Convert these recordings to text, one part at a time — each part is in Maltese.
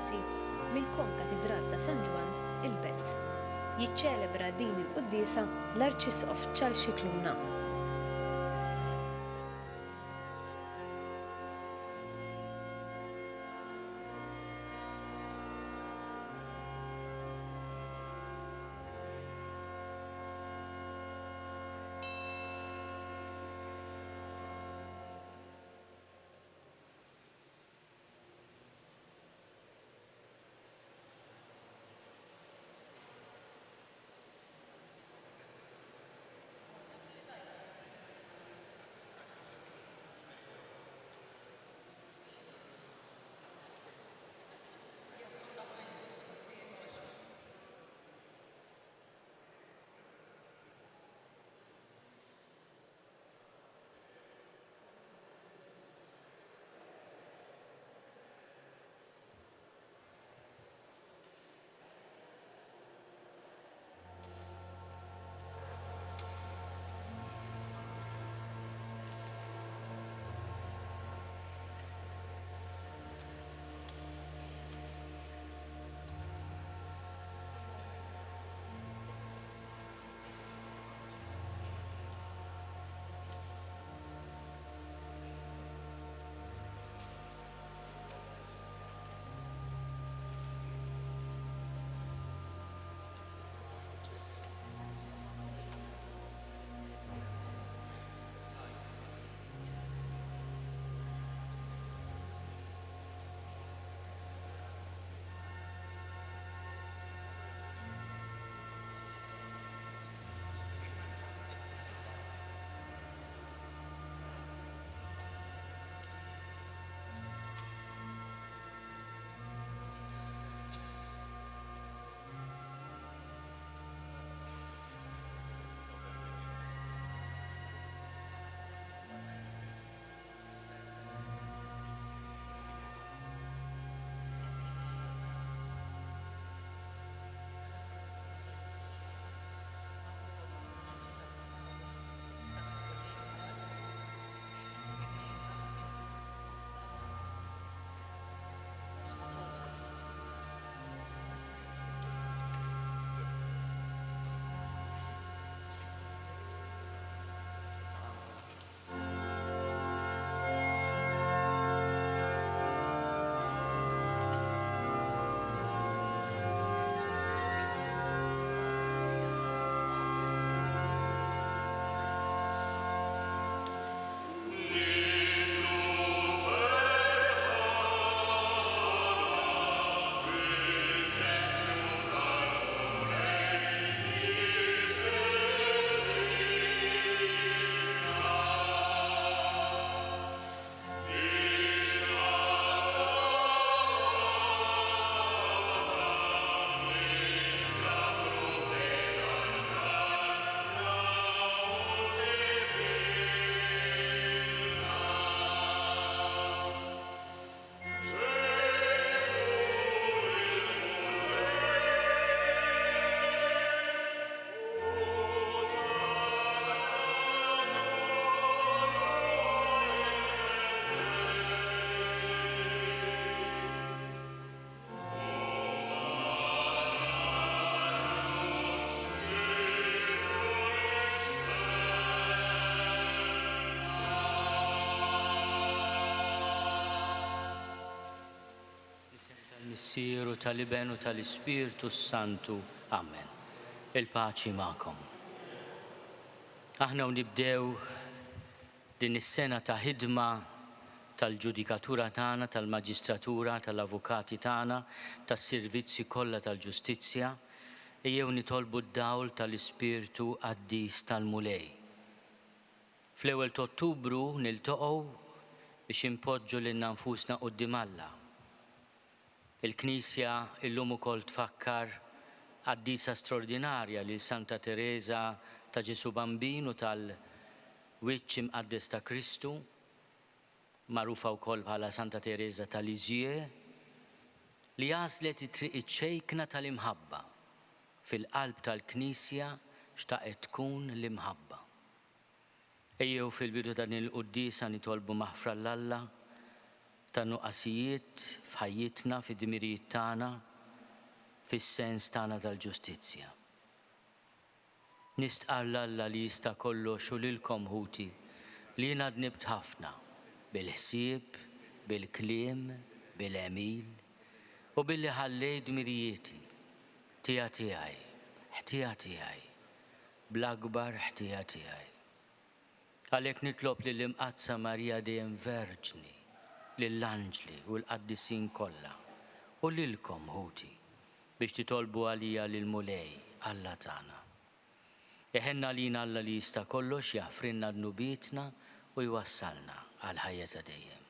Assisi mill-Konkatedral ta' San Ġwan il-Belt. Jiċċelebra din il-quddiesa l-Arċisqof Charles Scicluna. Tal-Missier u tal-Iben u tal-Ispirtu Santu. Amen. Il-paċi ma'kom. Aħna nibdew din is-sena ta' ħidma tal-ġudikatura tagħna, tal-maġistratura, tal-avukati tagħna, tas-servizzi kollha tal-ġustizzja, ejjew nitolbu d-dawl tal-Ispirtu Qaddis tal-Mulej. Fl-ewwel ta' Ottubru niltaqgħu biex impoġġu lil nfusna quddiem Alla. Il-Knisja illum ukoll tfakkar qaddisa straordinarja lil Santa Teresa ta' Ġesu Bambinu tal-Wiċċ Imqaddes ta' Kristu, magħrufa wkoll bħala Santa Teresa ta' Lisieux, li għażlet it-triq iċ-ċejkna tal-imħabba fil-qalb tal-Knisja xtaqet tkun l-imħabba. Ejjew fil-bidu dan il-quddiesa nitolbu maħfra l-Alla ta' nuqqasijiet f'ħajjitna, fid-dmirijiet tagħna, fis-sens tagħna tal-ġustizzja. Nistqarra Alla li jista' kollox u lilkom ħuti li jiena dnibt ħafna bil-ħsieb, bil-kliem, bil-għemil u billi ħallejt dmirijieti tija tiegħi, ħtija tiegħi, bl-akbar ħtija tiegħi. Għalhekk nitlob lill-Imqazza Marija dejjem Verġni, lill-anġli u l-qaddisin kollha u lilkom ħuti biex titolbu għalija lill-mulej Alla tagħna. Eħenna lina Alla li jista' kollox jaħfrinna dnubietna u jwassalna għal ħajja ta' dejjem.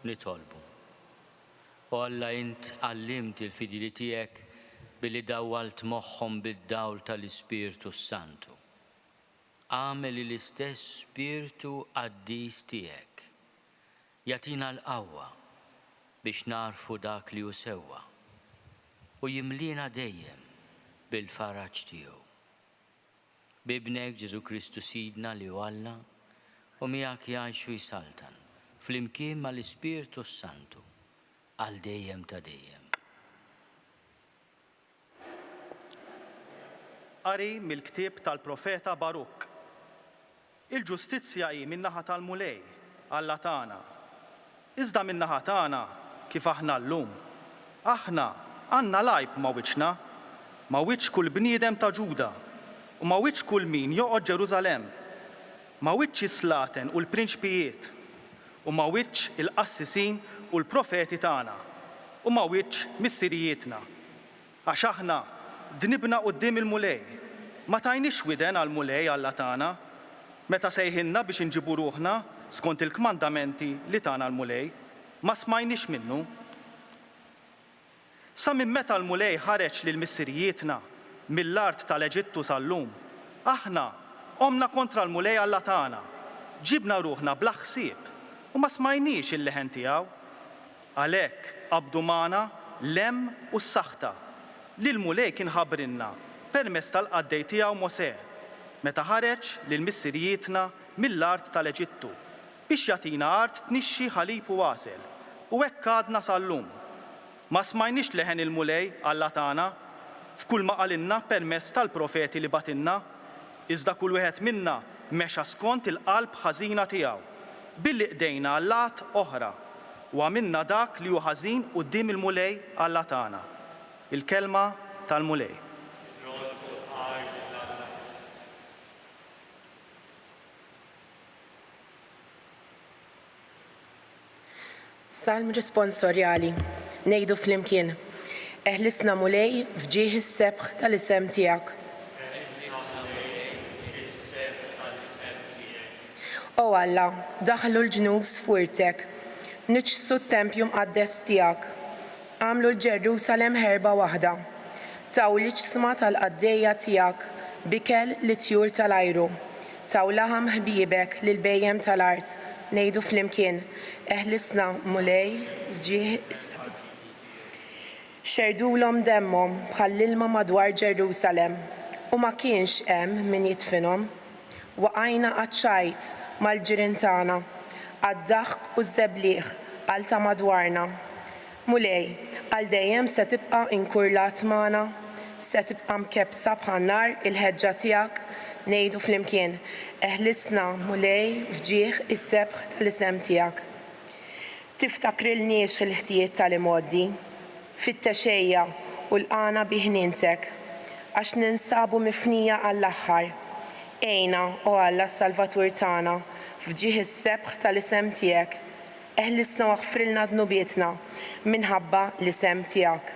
Nitolbu. U Alla int għallimt il-fidili tiegħek billi dawwalt moħħhom bid-dawl tal-Ispirtu Santu. Għamel l-istess Spiritu qaddis tiegħek jagħtina l-qawwa biex narfu dak li hu sewwa u jimlina dejjem bil-faraġġ tiegħu. Bibnek Ġesu Kristu Sidna li hu Alla u miegħek jgħix u jsaltan flimkien mal-Ispirtu Santu għal dejjem ta' dejjem. Qari mill-ktieb tal-profeta Baruk. Il-ġustizzja hi min-naħa tal-mulej Alla tagħna. Iżda min-naħa tagħna kif aħna llum. Aħna għandna lajb ma' wiċċna, ma' wiċċ kull bniedem ta' Ġuda u ma' wiċċ kull min joqgħod Ġerusalemm, ma' wiċċ is-slaten u l-prinċpijiet u ma' wiċċ il-qassisin u l-profeti tagħna u ma' wiċċ missirijietna. Għax aħna dnibna quddiem il-mulej, ma tajniex widen għall-mulej Alla tagħna meta sejħilna biex inġibu ruħna skont il-kmandamenti li tagħna l-mulej, ma smajniex minnu. Sa minn meta l-mulej ħareġ lil missirijietna mill-art tal-Eġittu sal-lum, aħna qomna kontra l-mulej Alla tagħna, ġibna ruħna bla ħsieb u ma smajniex il-leħen tiegħu. Għalhekk qabdu magħna l-hemm u s-saħta li l-mulej kien ħabbrinna permezz tal-qaddej tiegħu Mosè meta ħareġ lil missirijietna mill-art tal-Eġittu biex jagħtina art tnixxi ħalib u għasel. U hekk għadna sal-lum. Ma smajniex leħen il-mulej Alla tagħna f'kull ma qalinna permezz tal-profeti li batinna, iżda kull wieħed minna mexa skont il-qalb ħażina tiegħu billi qdejna għall-lat oħra u għamilna dak li hu ħażin quddiem il-mulej Alla tagħna. Il-kelma tal-mulej. Salm risponsorjali, ngħidu flimkien, eħlisna mulej fġieħ is-sebħ tal-isem tiegħek. O Alla, daħlu l-ġnus furtek, niċsu t-tempju mqaddes tiegħek, għamlu l-Ġerusalemm ħerba waħda, taw l-ġsma tal-qaddejja tiegħek, bikel li tjur tal-ajru, taw laħam ħbiebek lil bejjem tal-art, ngħidu flimkien, eħlisna mulej fġieħ is-sebħ. Xerdulhom demmhom bħall-ilma madwar Ġerusalemm u ma kienx hemm min jidfinhom. Waqajna għaċ-ċajt mal-ġirien tagħna, għad-daħk u żebblieħ għal ta' madwarna. Mulej, għal dejjem se tibqa' inkurlat magħna, se tibqa' mkebsa bħan-nar il-ħeġġa tiegħek, ngħidu flimkien, eħlisna mulej fġieħ is-sebħ tal-isem tiegħek. Tiftakrilniex il-ħtijiet tal-imoddi, fit-texejja u l-qana biħnintek, għax ninsabu mifnija għall-aħħar. Ejna o Alla s-Salvatur tagħna fġieħ is-sebħ tal-isem tiegħek, eħlisna waħfrilna dnubietna minħabba l-isem tiegħek.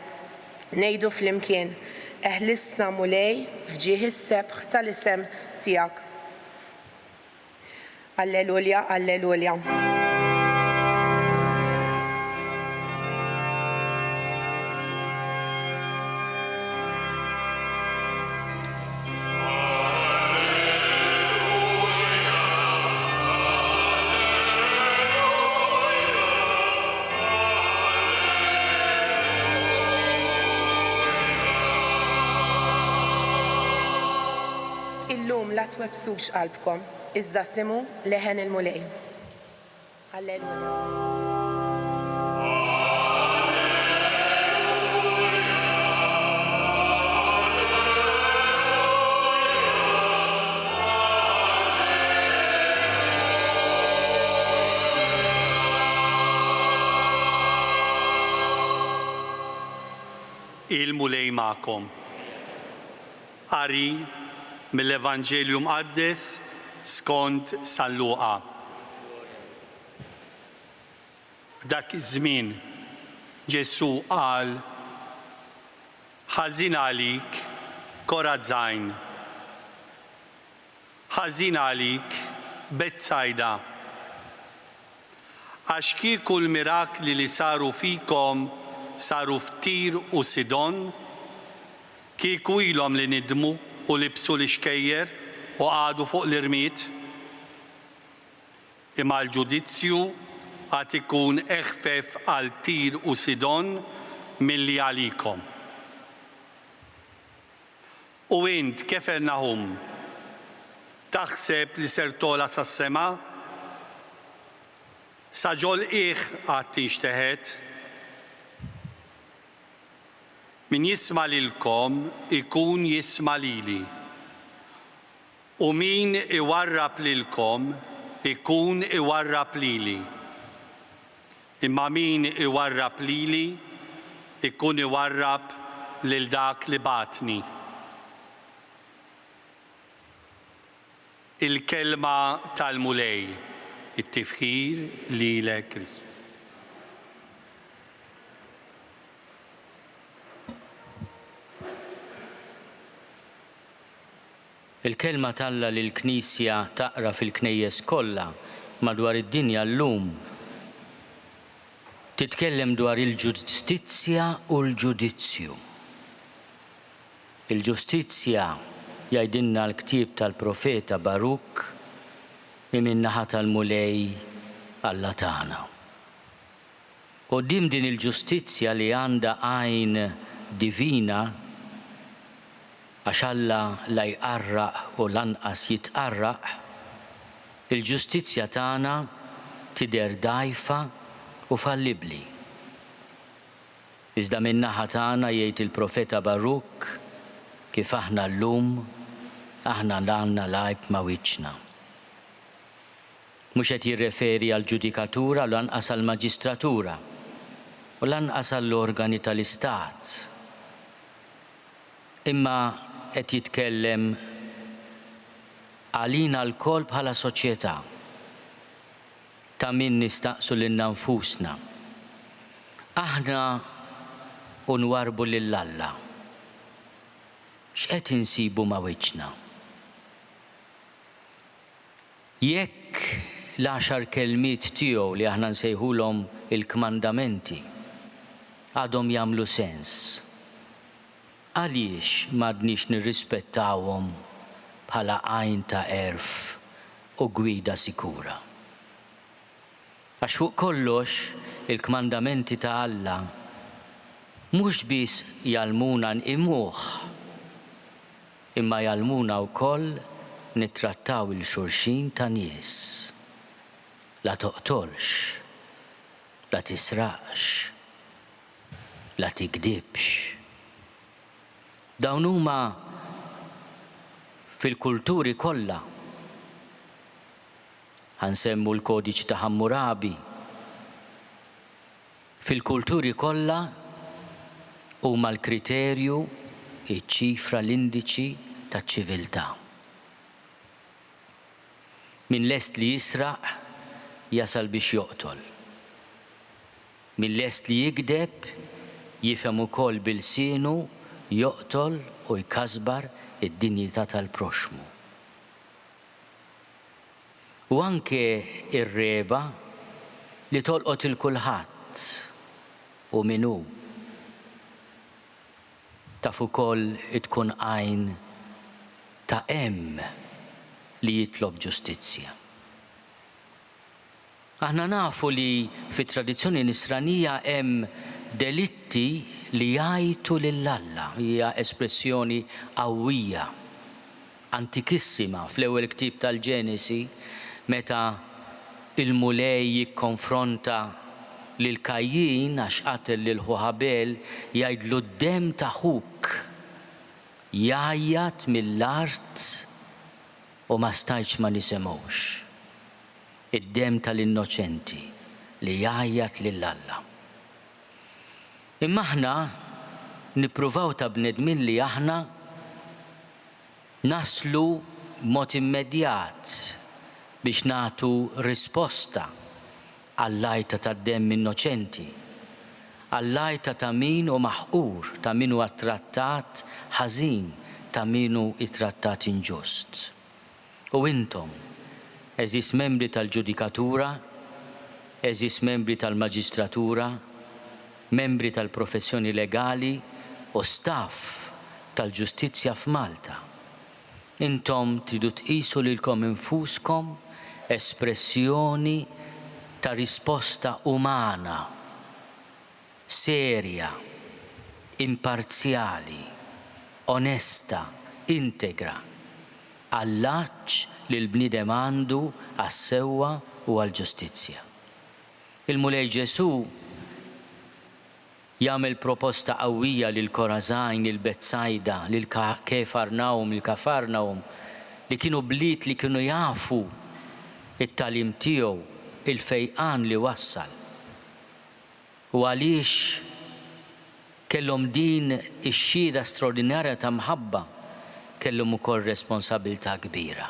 Ngħidu flimkien, eħlisna mulej fġieħ is-sebħ tal-isem tiegħek. Alleluja, alleluja. Illum la twebsux qalbkom, iżda simu leħen il-mulej. Alleluja. Il-mulej ma'kom. Qari mill-Evanġelju Mqaddes skont San Luqa. F'dak iż-żmien Ġesu qal: ħażin għalik Korazajn, ħażin għalik Betsajda, għax kieku l-mirakli li saru fikom saru f'Tir u Sidon, kieku ilhom li nidmu u libsu l-ixkejjer u għadu fuq l-irmiet, imma l-ġudizzju għad ikun eħfef għal Tir u Sidon milli għalikom. U int Kefernaħum taħseb li ser tola sas-sema? Sa ġolqiegħ għad tinxteħed? Min jisma lilkom ikun jisma lili. U min iwarrab lilkom ikun iwarrab lili. Imma min iwarrab lili ikun iwarrab lil dak li batni. Il-kelma tal-mulej, it-tifħir lilek Kristus. Il-kelma talla li l-Knisja taqra fil-knejjes kollha madwar id-dinja llum titkellem dwar il-ġustizzja u l-ġudizzju. Il-ġustizzja jgħidilna l-ktieb tal-profeta Baruk min-naħa tal-mulej Alla tagħna. Quddiem din il-ġustizzja li għandha għajn divina, għax Alla la jqarraq u lanqas jitqarraq, il-ġustizzja tagħna tidher dgħajfa u fallibbli. Iżda min-naħa tagħna jgħid il-profeta Baruk kif aħna llum aħna għandna lajb ma' wiċċna. Mhux qed jirreferi għal ġudikatura lanqas għall maġistratura u lanqas għall-organi tal-istat. Imma qed jitkellem għalina l-kol bħala soċjetà ta' min nistaqsu lilna nfusna. Aħna unwarbu lill-Alla. X'qed insibu ma' wiċċna? Jekk l-10 kelmiet tiegħu li aħna nsejħulhom il-kmandamenti għadhom jagħmlu sens, għaliex m'għadniex nirrispettawhom bħala għajn ta' erf u gwida sikura? Għax fuq kollox il-kmandamenti ta' Alla mhux biss jgħallmuna nqimuh, imma jgħallmuna wkoll nittrattaw il-xulxin ta' nies. La toqtolx, la tisraqx, la tikdibx. Dawn huma fil-kulturi kollha. Ħansemmu l-kodiċ ta' Hammurabi. Fil-kulturi kollha huma l-kriterju, iċ-ċifra, l-indiċi taċ-ċiviltà. Min lest li jisraq jasal biex joqtol. Min lest li jikdeb jifhem ukoll bil-sienu joqtol u jkasbar id-dinjità tal-proxmu. U anke ir-reba li tolqot il-kulħadd u min hu. Taf ukoll tkun għajn ta' hemm li jitlob ġustizzja. Aħna nafu li fit-tradizzjoni nisranija hemm delitti li jgħajtu lill-Alla, hija espressjoni qawwija, antikissima fl-ewwel ktieb tal-Ġenesi meta il-mulej jikkonfronta lil Kajjin għax qatel lil Ħabel jgħidlu d-demm ta' ħuk jgħajjat mill-art u ma stajtx ma nisemgħux. Id-demm tal-innoċenti li jgħajjat lill-Alla. Imma aħna nippruvaw ta' bnedmin li aħna naslu mod immedjat biex nagħtu risposta għall-lajta tad-demm innoċenti, għall-lajta ta' min u maħqur, ta' min huwa trattat ħażin, ta' min hu trattat inġust. U intom, eżis membri tal-ġudikatura, eżis membri tal-maġistratura, membri tal-professjoni legali u staff tal-ġustizzja f'Malta. Intom tridu tqisu lilkom infuskom espressjoni ta' risposta umana, serja, imparzjali, onesta, integra, għall-aċċ li l-bniedem għandu għas-sewwa u għall-ġustizzja. Il-mulej Ġesu jagħmel proposta qawwija lil Korazajn, lil Betsajda, lil Kefarnawm, lil Kafarnawm li kienu bliet li kienu jafu it-talim tiegħu, il-fejqan li wassal. U għaliex kellhom din ix-xhieda straordinarja ta' mħabba, kellhom ukoll responsabilità kbira.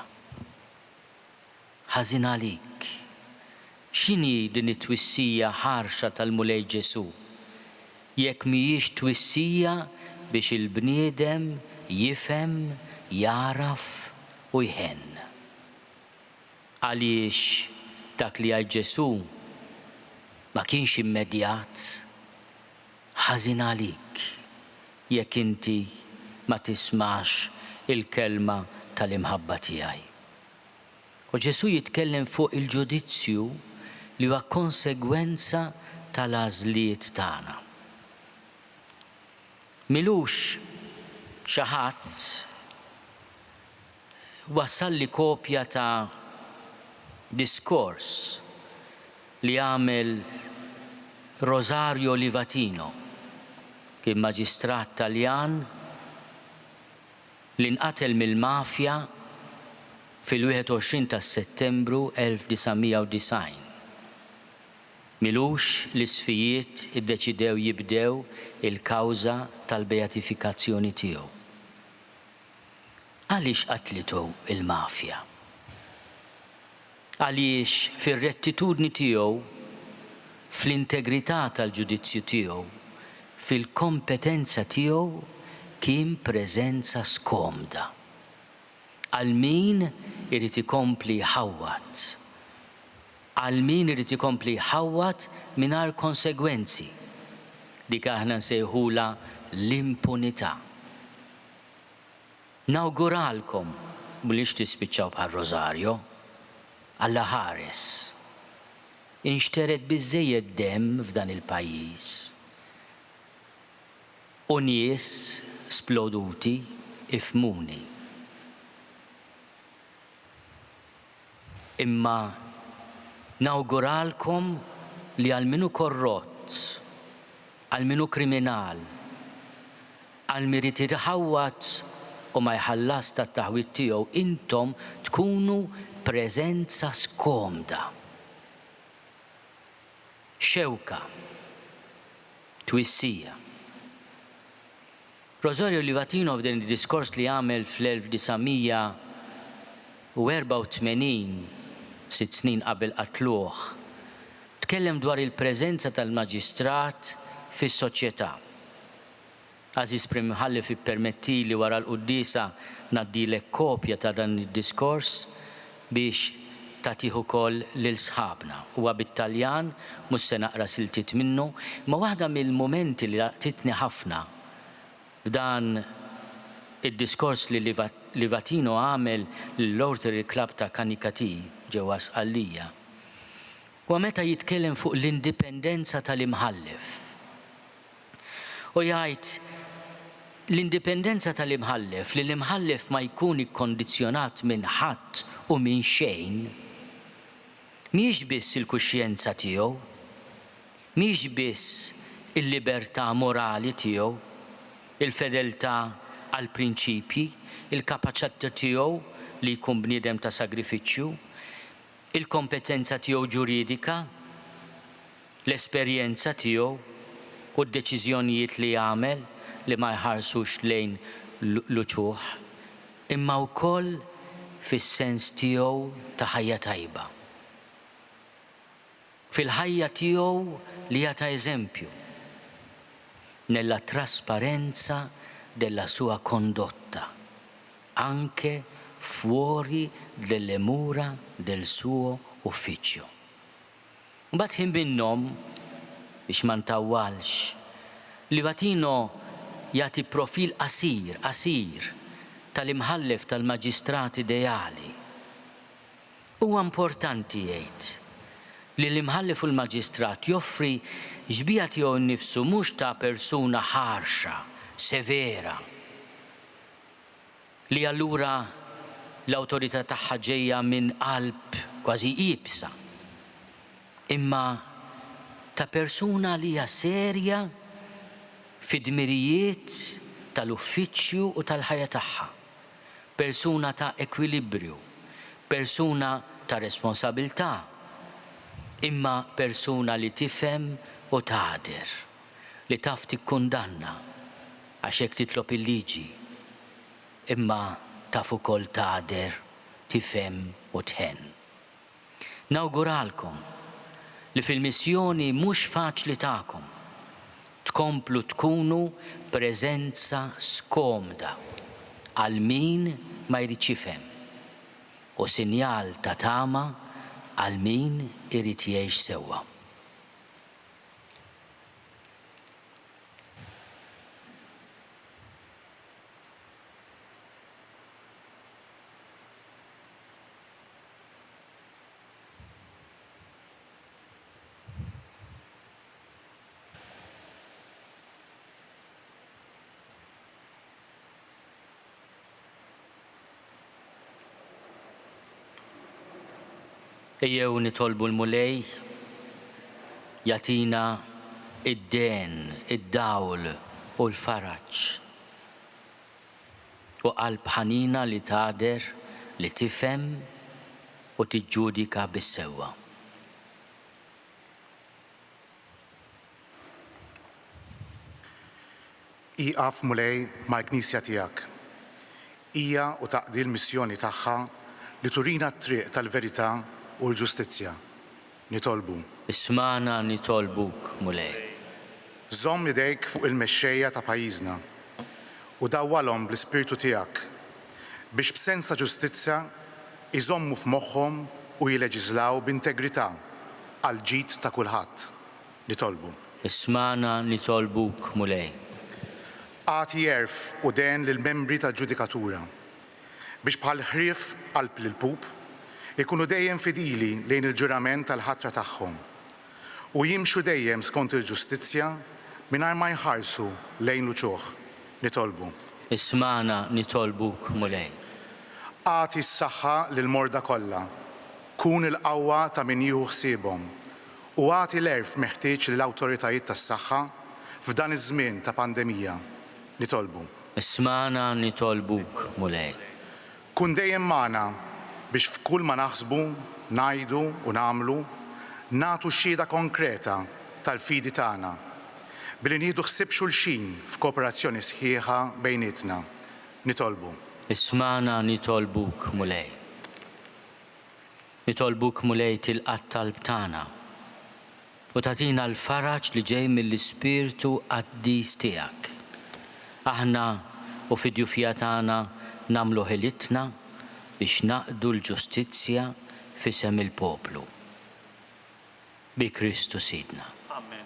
Ħażin għalik. X'inhi din it-twissija ħarxa tal-mulej Ġesu? Jekk mhijiex twissija biex il-bniedem jifhem, jaraf u jħenn. Għaliex dak li għal Ġesu ma kienx immedjat, ħażin għalik jekk inti ma tismax il-kelma tal-imħabba tiegħi. U Ġesu jitkellem fuq il-ġudizzju li huwa konsegwenza tal-għażliet tagħna. Milux xi ħadd wassalli kopja ta' diskors li għamel Rosario Livatino, kien maġistrat Taljan li nqatel mill-mafja fil-21 ta' Settembru 1990. Milux l-isfijiet iddeċidew jibdew il-kawża tal-beatifikazzjoni tiegħu. Għaliex qatlitu il-mafja? Għaliex fir-rettitudni tiegħu, fl-integrità tal-ġudizzju tiegħu, fil-kompetenza tiegħu kien preżenza skomda. Għal min irid ikompli ħawwat. Għal min irid ikompli ħawwat mingħajr konsegwenzi. Dik aħna nsejħula l-impunità. Nawguralkom mhux tispiċċaw bħal Rosario, Alla ħares. Inxteret biżżejjed demm f'dan il-pajjiż. U nies sploduti ifmuni. Imma nawguralkom li għal minu korrott, għal minu kriminal, għal mirit irħawat u ma jħallas ta' taħwit tiegħu intom tkunu preżenza skomda. Xewka, twissija. Rosario Livatino f'din id-diskors li għamel fl-1984, 6 snin qabel qatluh, tkellem dwar il-preżenza tal-maġistrat fis-soċjetà. Aziz Prim Mħallef ippermetti li wara l-qudiesa ngħaddilek kopja ta' dan id-diskors biex tagħtih ukoll lil sħabna. Huwa bit-Taljan, mhux se naqra siltiet minnu, ma waħda mill-mumenti li laqtitni ħafna f'dan id-diskors li Livatino għamel l-Rotary Club ta' Kanikati ġewwa Sqallija. Huwa meta jitkellem fuq l-indipendenza tal-imħallef. U jgħid l-indipendenza tal-imħallef, li l-imħallef ma jkun ikkondizzjonat minn ħadd u minn xejn, mhijiex biss il-kuxjenza tiegħu, mhijiex biss il-libertà morali tiegħu, il-fedeltà għall prinċipji, il-kapaċità tiegħu li jkun bniedem ta' sagrifiċċju, il-kompetenza tiegħu ġuridika, l-esperjenza tiegħu u d-deċiżjonijiet li jagħmel li ma jħarsux lejn l-uċuħ, imma wkoll fis-sens tiegħu ta' ħajja tajba. Fil-ħajja tiegħu li hija ta' eżempju, nella trasparenza della sua condotta, anche fuori delle mura del suo ufficio. Mbagħad ħin minnhom biex ma ntawwalx, Livatino jagħti profil qasir tal-imħallef tal-maġistrat ideali. Huwa importanti jgħid li l-imħallef u l-maġistrat joffri ġbija tiegħu nnifsu mhux ta' persuna ħarxa, severa, li allura l-awtorità tagħha ġejja minn qalb kważi qiebsa, imma ta' persuna li hija serja fid-dmirijiet tal-uffiċċju u tal-ħajja tagħha. Persuna ta' ekwilibrju, persuna ta' responsabilità, imma persuna li tifhem u tgħader, li taf tikkundanna għax hekk titlob il-liġi, imma taf ukoll tgħader, tifhem u tħenn. Nawguralkom li fil-missjoni mhux faċli tagħkom tkomplu tkunu preżenza skomda għal min ma jrid jifhem u sinjal ta' tama għal min irid jgħix sewwa. Ejjew nitolbu l-mulej jatina id-den, id-dawl u l-faraġġ. U qalb ħanina li tgħader, li tifhem u tiġġudika bis-sewwa. Iqaf mulej mal-Knisja tiegħek. Hija u taqdi l-missjoni tagħha li turina t-triq tal-verità u l-ġustizzja. Nitolbu. Ismana nitolbuk mulej. Żomm idejk fuq il-mexxejja ta' pajjiżna u dawwalhom bl-ispirtu tiegħek biex b'sens ta' ġustizzja iżommu f'moħħhom u jileġislaw b'integrità għal ġid ta' kulħadd. Nitolbu. Ismana nitolbuk mulej. Għati jerf u den lill-membri tal-ġudikatura biex bħal ħrief qalb lill-pub ikunu dejjem fidili lejn il-ġurament tal-ħatra tagħhom u jimxu dejjem skont il-ġustizzja mingħajr ma jħarsu lejn l-uċuħ. Nitolbu. Ismana nitolbuk mulej. Għati s-saħħa lill-morda kollha, kun il-qawwa ta' min jieħu ħsiebhom u għati l-erf meħtieġ lill-awtoritajiet tas-saħħa f'dan iż-żmien ta' pandemija. Nitolbu. Ismana nitolbuk mulej. Kun dejjem magħna biex f'kull ma naħsbu, ngħidu u nagħmlu nagħtu xhieda konkreta tal-fidi tagħna billi nieħdu ħsieb xulxin f'kooperazzjoni sħiħa bejnietna. Nitolbu. Ismana nitolbuk mulej. Nitolbuk mulej tilqat talb tagħna u tagħtina l-faraġ li ġej mill-Ispirtu Qaddis tiegħek. Aħna u fid-djufija tagħna nagħmlu ħilitna biex naqdu l-ġustizzja f'isem il-poplu. Bi Kristu Sidna. Amen.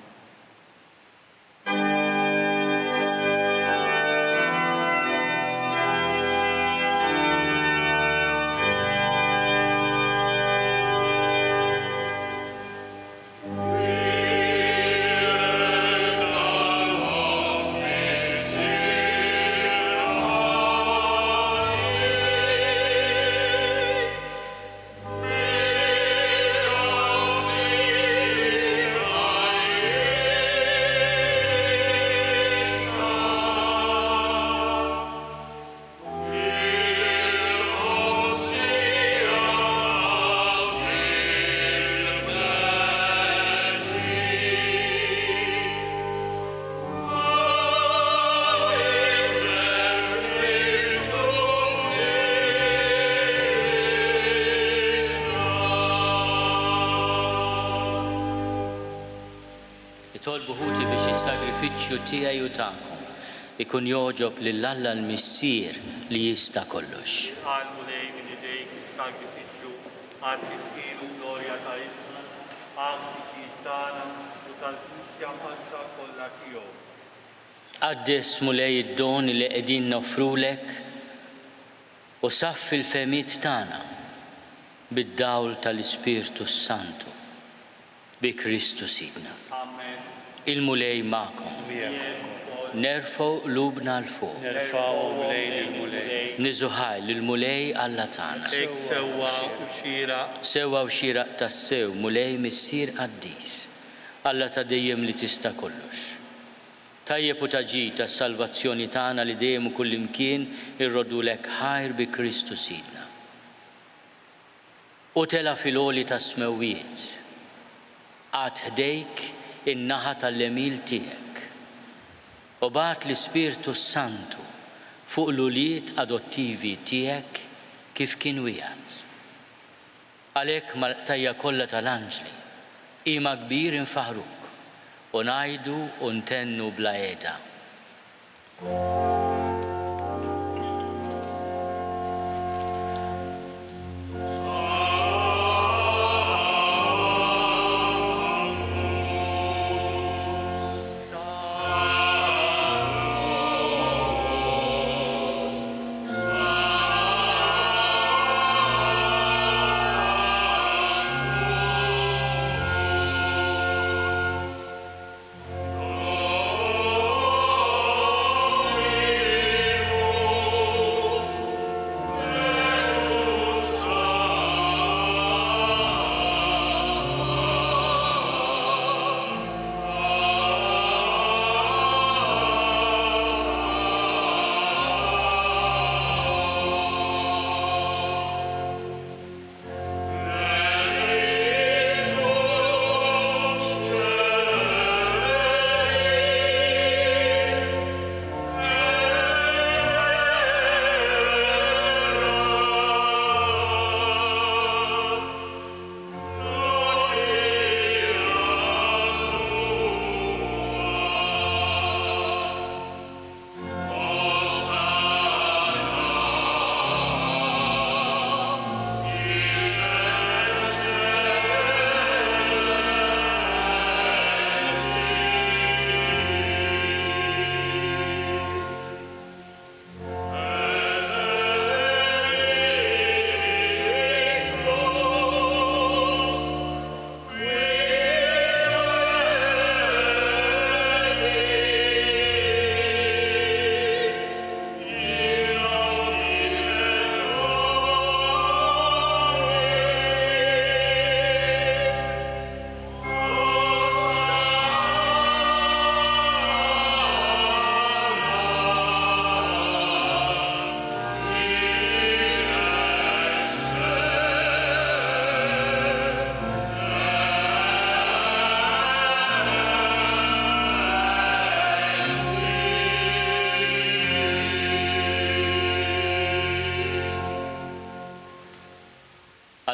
Nitolbu ħuti biex is-sagrifiċċju tiegħi u tagħkom ikun joġob lill-Alla l-Missier li jista' kollox. Għalmu lej minn idejk il-sagrifiċċju għal-tifkir u glorja ta' ismu, għal-ġid tagħna u tal-Knisja ħalsa kollha tiegħu. Qaddis mulej id-doni li qegħdin nofrulek u saffi l-femiet tagħna bid-dawl tal-Ispirtu Santu bi Kristu Sidna. Il-mulej ma'kom. Nerfgħu qlubna l-fuq. Nerfgħu lejn il-mulej. Niżuħaj lill-mulej Alla tagħna. Ek sewwa u xieraq. Sewwa u xieraq tas-sew mulej Missier Qaddis. Alla ta' dejjem li tista' kollox. Tajjeb u taġid tas-salvazzjoni tagħna li dejjem u kullimkien irrodulek ħajr bi Kristu Sidna. U tela fil-għoli ta' smewwiet. Għad ħdejk in-naħa tal-lemil tiegħek. U bagħat l-Ispirtu Santu fuq l-uliet adottivi tiegħek kif kien wieħed. Għalhekk mal-qtajja kollha tal-anġli qima kbir infaħruk u ngħidu u ntennu bla qiegħda.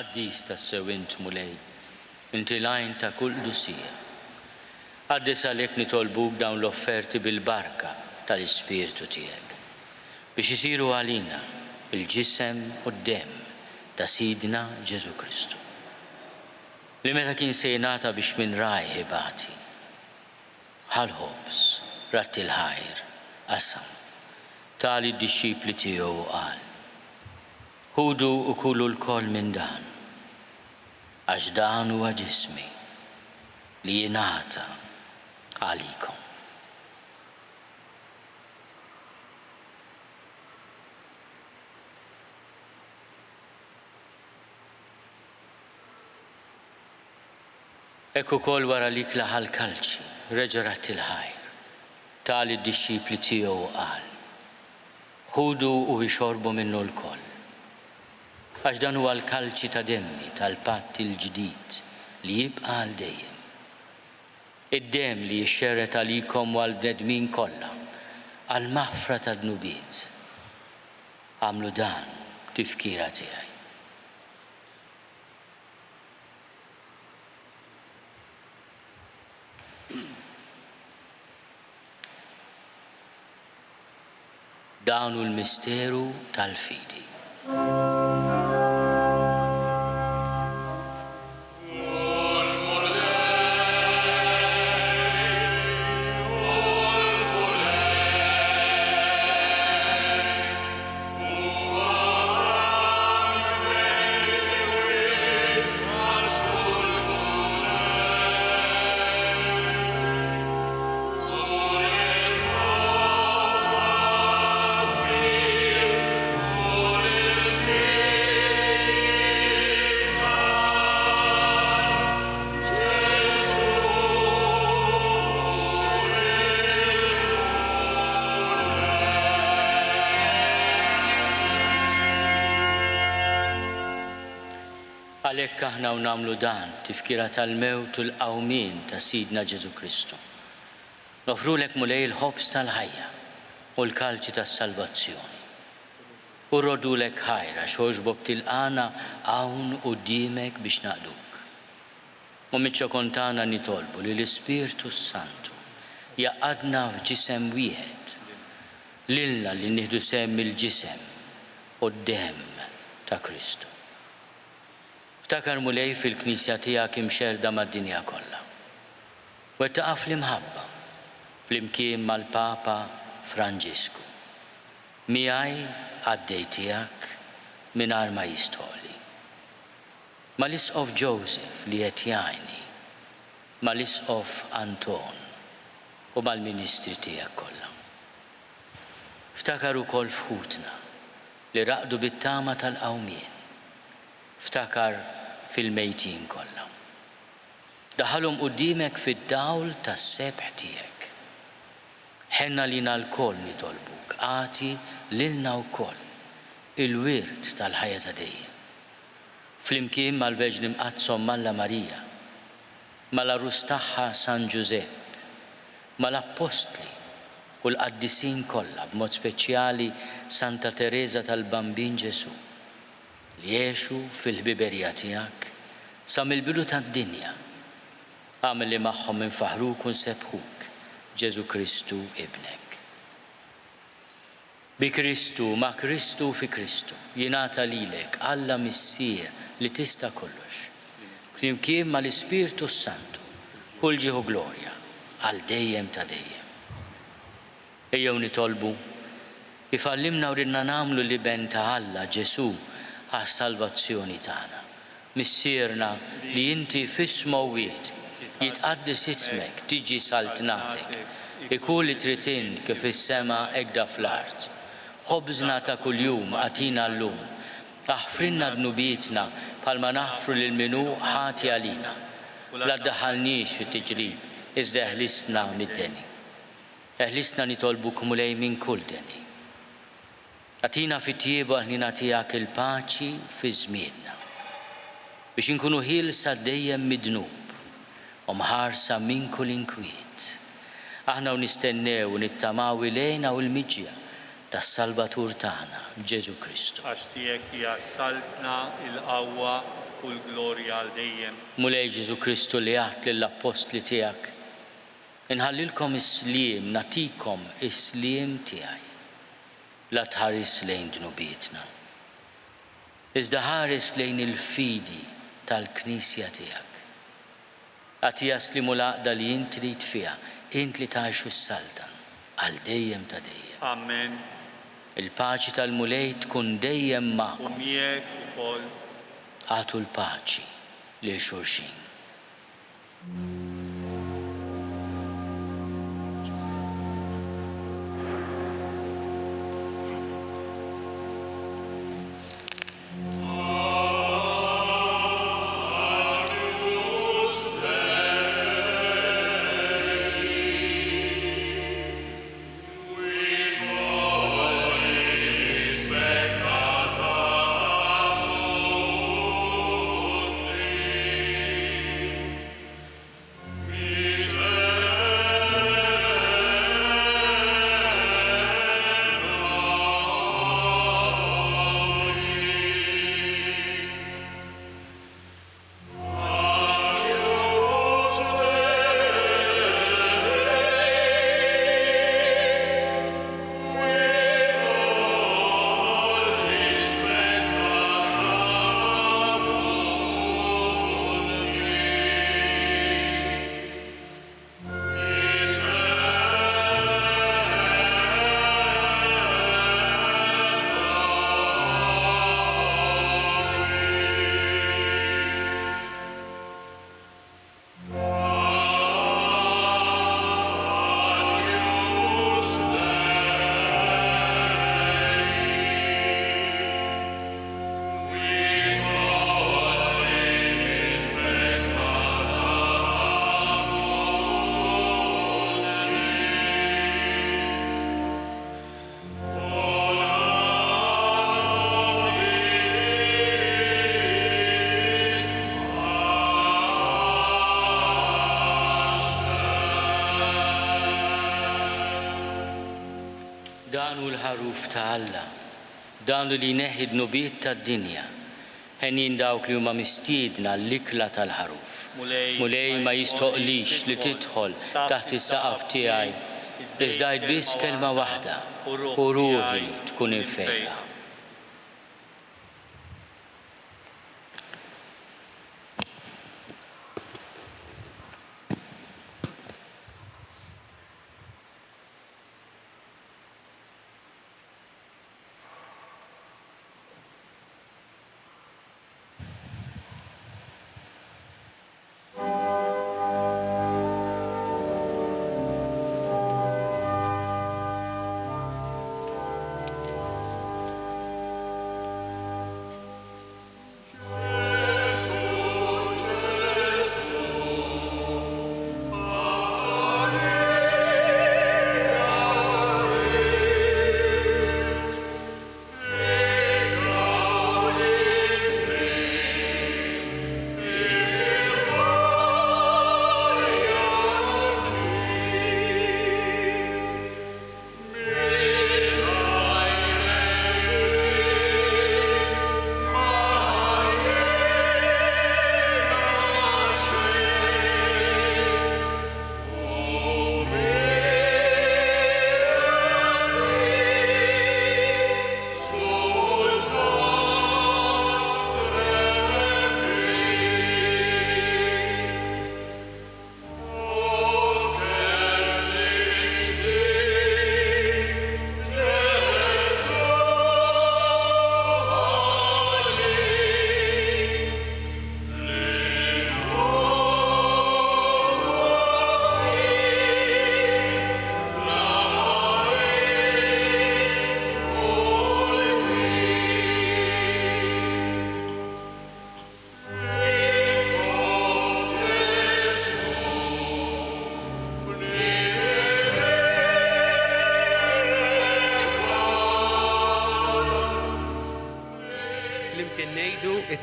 Qaddis tassew int mulej, inti lajn ta' kull dusija. Qaddis għalhekk nitolbuk dawn l-offerti bil-barka tal-Ispirtu tiegħek biex isiru għalina il-ġisem u d-dem ta' Sidna Ġesu Kristu. Li meta kien sejnata biex minn rajħi bati, ħal-ħobs, ratti l-ħajr, qasam, tali d-disċipli tiegħu qal, ħudu u kulu l-koll minn dan, għax dan huwa ġismi li jingħata għalikom. Ekku kol wara li klaħal kalċi, reġarat il-ħajr, tali d-disċipli tiegħu qal, ħudu u bixorbu minnu l-koll. Għax dan huwa l-kalċi ta' demmi tal-patt il-ġdid li jibqa' għal dejjem. Id-dem li jixxerret għalikom u għal-bnedmin kollha għal-maħfra ta' dnubiet. Għamlu dan tifkira tiegħi. Dan hu l-misteru tal-fidi. Għalhekk aħna u nagħmlu dan tifkira tal-mewt u l-qawmien ta' Sidna Ġesu Kristu. Nofrulek mulej il-ħobs tal-ħajja u l-kalċi tas-salvazzjoni. U rrodulek ħajra xogħġbok tilqana hawn quddiemek biex naqduk. U miċ-ċokontana nitolbu li l-Ispirtu Santu jaqadna f'ġisem wieħed lilna li nieħdu semm il-ġisem u d-dem ta' Kristu. Ftakar mulej fil-Knisja tiegħek imxerda mad-dinja kollha. Wettaqa fl-imħabba, fl-imkien mal-Papa Franġisku. Miegħi għaddej tiegħek mingħajr ma jistħoli. Mal-Isqof Joseph li qed jgħinni, mal-Isqof Anton u mal-Ministri tiegħek kollha. Ftakar ukoll f'ħutna li raqdu bit-tama tal-qawmien. Ftakar fil-mejtin kollha. Daħalhom quddiemek fid-dawl tas-sebħ tiegħek. Ħenna lina l-koll nitolbuk, għati lilna wkoll il-wirt tal-ħajja ta' dejjem. Flimkien mal-Verġni Mqazzom Malla Marija, mal-Arus tagħha San Giuseppe, mal-Apostli u l-qaddisin kollha b'mod speċjali Santa Teresa tal-Bambin Ġesu li jgħixu fil-ħbiberija tiegħek sa mill-bidu tad-dinja. Għamel li magħhom infaħruk u nsebħuk Ġesu Kristu ibnek. Bi Kristu, ma' Kristu fi Kristu, jingħata lilek Alla Missier li tista' kollox. Flimkien ma' l-Ispirtu Santu, kull ġieħu glorja għal dejjem ta' dejjem. Ejjew nitolbu kif għallimna u ridna nagħmlu li ben ta' Alla Ġesu għas-salvazzjoni tagħna. Missierna li inti f'ismu wieħed jitqaddis ismek, tiġi saltnatek, ikun li trid int kif is-sema hekk fl-art. Ħobżna ta' kuljum għatina llum, aħfrinna dnubietna bħalma naħfru lil minu ħati għalina. La ddaħħalniex fit-tiġrib, iżda eħlisna mid-deni. Eħlisna nitolbuk mulej minn kull deni. Għatina fit-tiebu ħnina tiegħek il-paċi fi żmienna biex inkunu ħielsa dejjem mid-dnub u mħarsa minn kull inkwiet. Aħna u nistennew u nittamaw ilejna u l-miġja tas-Salvatur tagħna Ġesu Kristu. Għax tiegħek hija saltna il-qawwa u l-glorja għal dejjem. Mulej Ġesu Kristu li għat lill-apostli tiegħek. Inħallilkom is-sliem, natikom is-sliem tiegħi. La tħares lejn dnubietna. Iżda ħares lejn il-fidi tal-Knisja tiegħek. Għatija slimu l-għaqda li int trid fiha, int li tgħixu s-salta għal dejjem ta' dejjem. Amen. Il-paċi tal-mulej tkun dejjem U magħkom. miegħek ukoll. Għatu l-paċi lil xulxin. Danu l-ħaruf ta' Alla, danu li neħid nubiet ta' dinja, ħenin dawk li huma mistiedna l-ikla tal-ħaruf. Mulej ma jistoqlix li tidħol taħt is-saqaf tiegħi, iżda biss kelma waħda u ruħi tkun infejqa.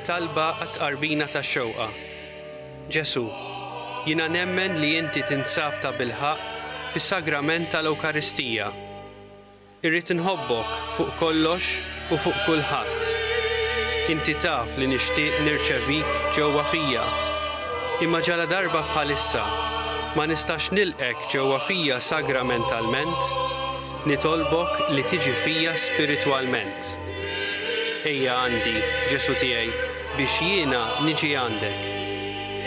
it-talba għat-qarbina tax-xewqa. Ġesu, jiena nemmen li inti tinsab ta' bilħaq fis-sagrament Inti taf li nixtieq nirċevik ġewwa fija. Imma ġala darba bħalissa ma nistax nilqek ġewwa fija sagramentalment, nitolbok li tiġi fija spiritwalment. Ejja għandi, Ġesu tiegħi, biex jiena niġi għandek.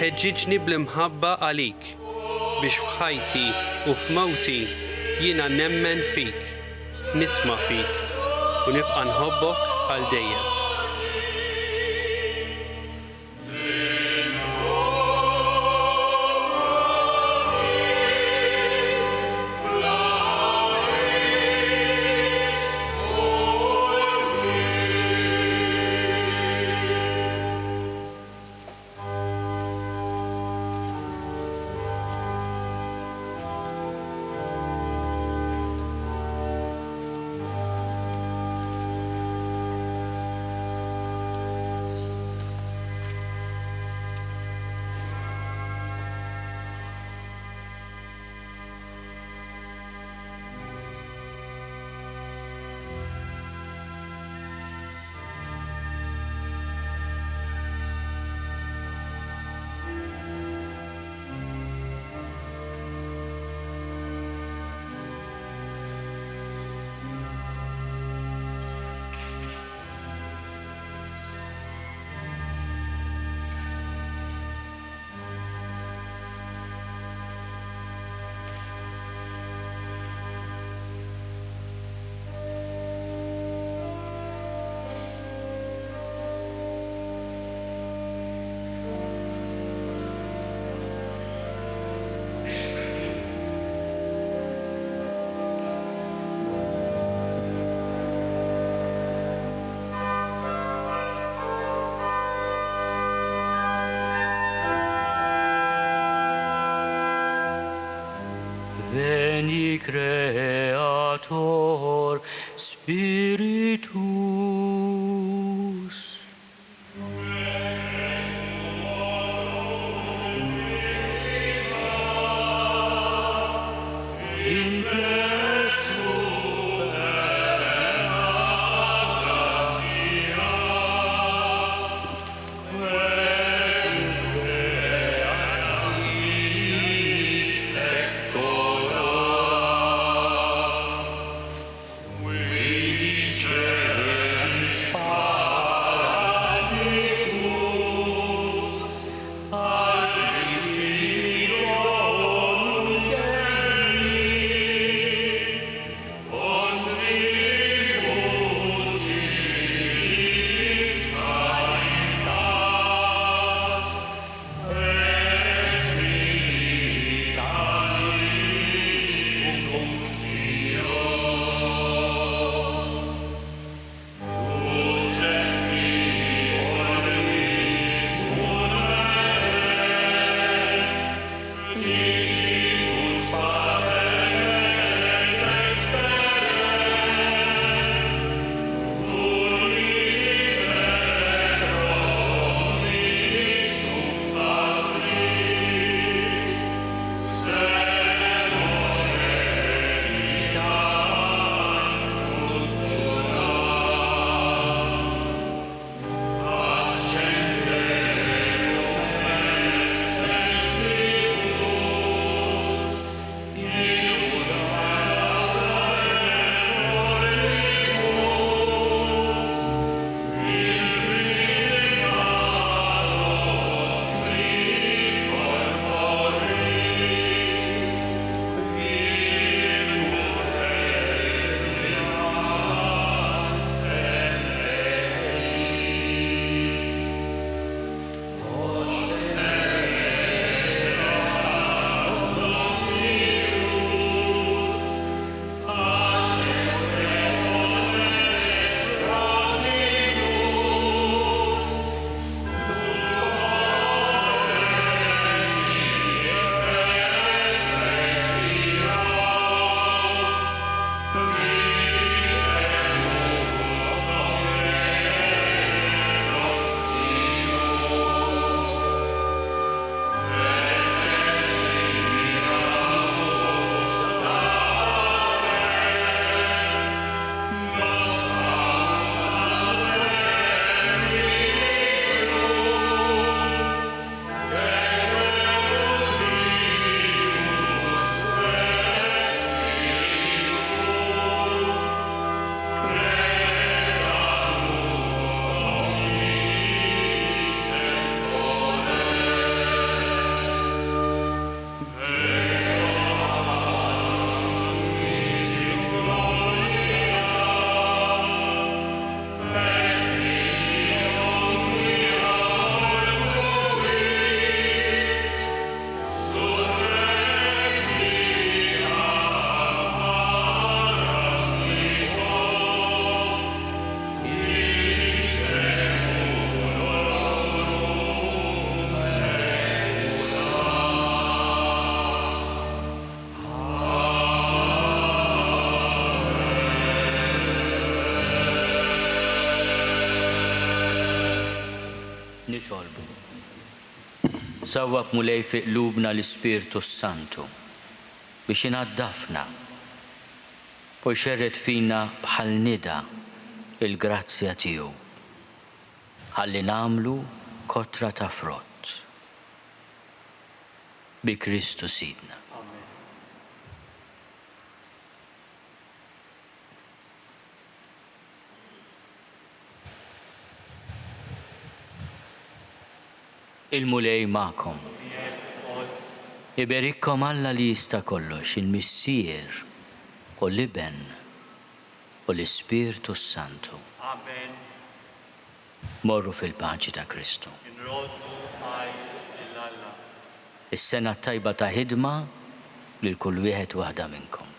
Ħeġġiġni bl-imħabba għalik, biex f'ħajti u f'mawti jiena nemmen fik, nitma fik u nibqa' nħobbok għal dejjem. Veni Creator Spiritus. In We Sawwab mulej fi qlubna l-Ispirtu Santu biex inaddafna u jxerred fina bħal nida il-grazzja tiegħu ħalli nagħmlu kotra ta' frott. Bi Kristu Sidna. Il-mulej ma'kom. Iberikkom Alla li jista' kollox, il-Missier u l-Iben u l-Ispirtu Santu. Amen. Morru fil-paċi ta' Kristu. Inroddu għaj il-Alla. Is-sena tajba ta' ħidma lil kull wieħed waħda minnkom.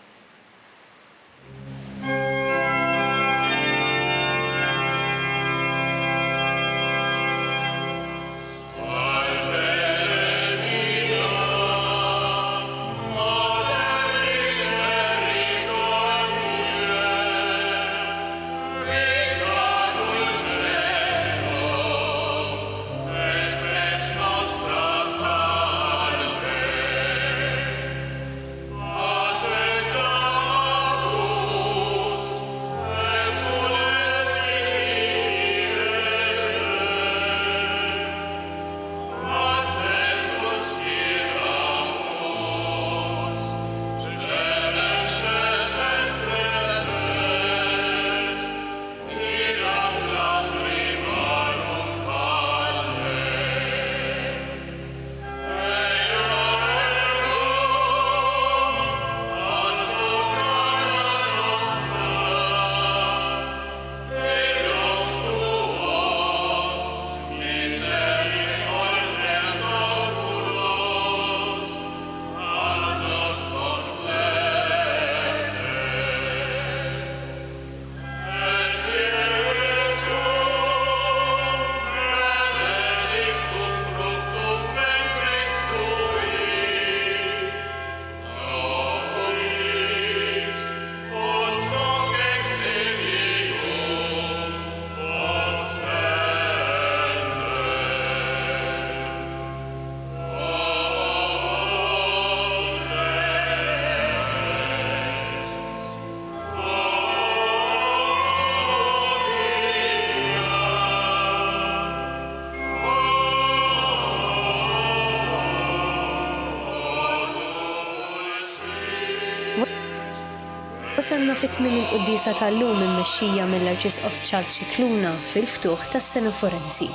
Wasalna fit-tmiem il-qudiesa tal-lum immexxija mill-Arċisqof Charles Scicluna fil-ftuħ tas-sena forensi.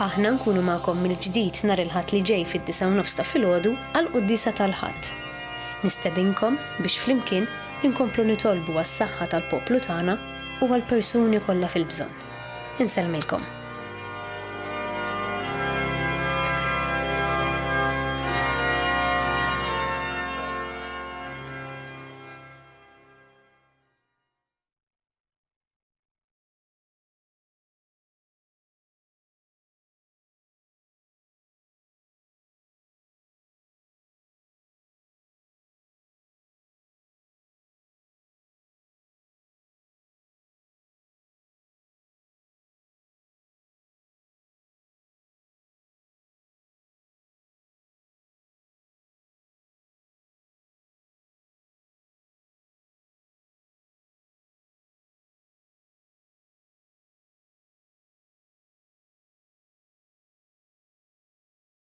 Aħna nkunu magħkom mill-ġdid nhar il-Ħadd li ġej fid-9:30 ta' filgħodu għall-Qudiesa tal-Ħadd. Nistedinkom biex flimkien inkomplu nitolbu għas-saħħa tal-poplu tagħna u għall-persuni kollha fil-bżonn. Insellmilkom.